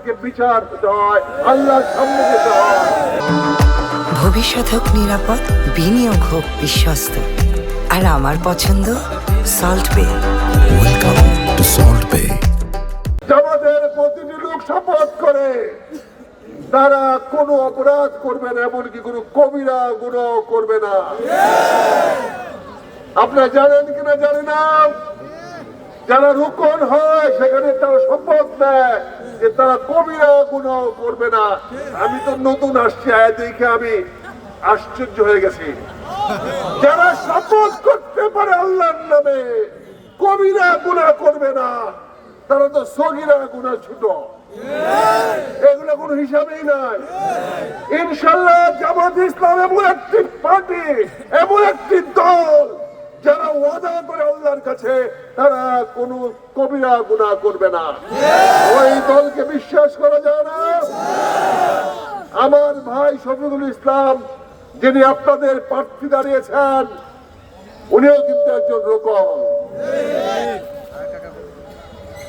আমাদেরকে বিচার দিতে হয়, আল্লাহর সামনে যেতে হয়। ভবিষ্যৎ হোক নিরাপদ, বিনিয়োগ হোক বিশ্বস্ত, আর আমার পছন্দ সল্ট বে। ওয়েলকাম টু সল্ট বে। আমাদের প্রতিটি লোক শপথ করে তারা কোনো অপরাধ করবে না, এমনকি কোনো কবিরা গুনাহ করবে না। আপনারা জানেন কিনা জানি না, যারা রুকন হয় সেখানে তারা শপথ নেয় যে তারা কবিরা গুনাহ করবে না। আমি তো নতুন আসছি, দেখে আমি আশ্চর্য হয়ে গেছি। যারা শপথ করতে পারে আল্লাহর নামে কবিরা গুনাহ করবে না, তারা তো সগীরা গুনাহ ছোট, এগুলো কোনো হিসাবেই নাই। ইনশাআল্লাহ জামাত ইসলাম এমন একটি পার্টি, এমন একটি দল যারা ওয়াদা করে আল্লাহর কাছে তারা কোনো কবিরা গুনাহ করবে না। ওই দলকে বিশ্বাস করা যায় না। আমার ভাই শফিকুল ইসলাম যিনি আপনাদের প্রার্থী দাঁড়িয়েছেন, উনিও কিন্তু একজন রোকন।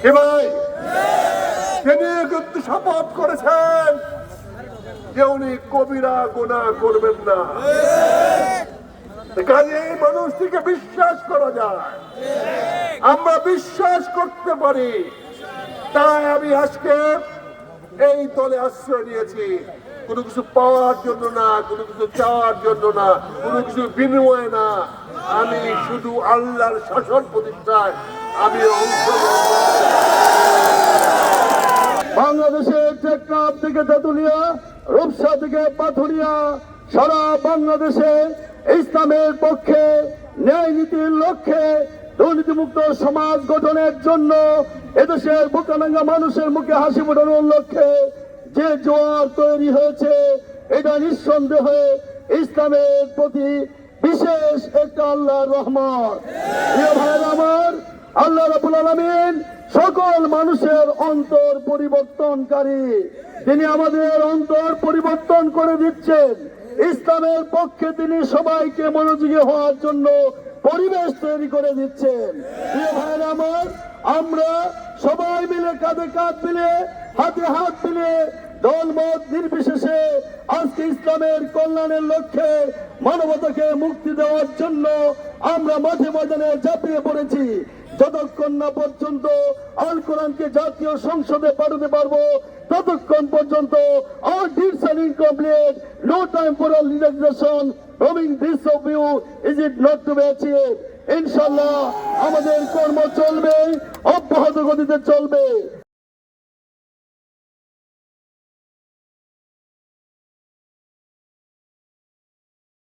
কে ভাই? তিনি কিন্তু শপথ করেছেন যে উনি কবিরা গুনাহ করবেন না। কাজে এই মানুষটিকে বিশ্বাস করা যায়, আমরা বিশ্বাস করতে পারি। তাই আমি আজকে এই দলে আশ্রয় নিয়েছি, কোনো কিছু পাওয়ার জন্য না, কোনো কিছু চাওয়ার জন্য না, কোনো কিছু বিনিময় না। আমি শুধু আল্লাহর শাসন প্রতিষ্ঠায় আমি বাংলাদেশের টেকনাফ থেকে তেতুলিয়া, রূপসা থেকে পাথুরিয়া, সারা বাংলাদেশে ইসলামের পক্ষে, ন্যায় নীতির লক্ষ্যে, দুর্নীতিমুক্ত সমাজ গঠনের জন্য, এদেশের বুকানাঙ্গা মানুষের মুখে হাসি ফোটানোর লক্ষ্যে যে জোয়ার তৈরি হয়েছে, এটা নিঃসন্দেহে ইসলামের প্রতি বিশেষ একটা আল্লাহর রহমত। প্রিয় ভাইরা আমার, আল্লাহ রাব্বুল আলামিন সকল মানুষের অন্তর পরিবর্তনকারী। তিনি আমাদের অন্তর পরিবর্তন করে দিচ্ছেন। ইসলামের পক্ষে তিনি সবাইকে মনোযোগী হওয়ার জন্য পরিবেশ তৈরি করে দিচ্ছেন। প্রিয় ভাইরা আমার, আমরা সবাই মিলে কাঁধে কাঁধ মিলে, হাতে হাত মিলে, দলমত নির্বিশেষে আজকে ইসলামের কল্যাণের লক্ষ্যে, মানবতাকে মুক্তি দেওয়ার জন্য আমরা মাঝে ময়দানে ঝাঁপিয়ে পড়েছি। যতক্ষণ না পর্যন্ত আল কোরআনকে জাতীয় সংসদে পাঠাতে পারবো, ততক্ষণ পর্যন্ত our deeds are incomplete. No time for a legislation roaming this of you is it not to be achieved. ইনশাআল্লাহ আমাদের কর্ম চলবে, অব্যাহত গতিতে চলবে।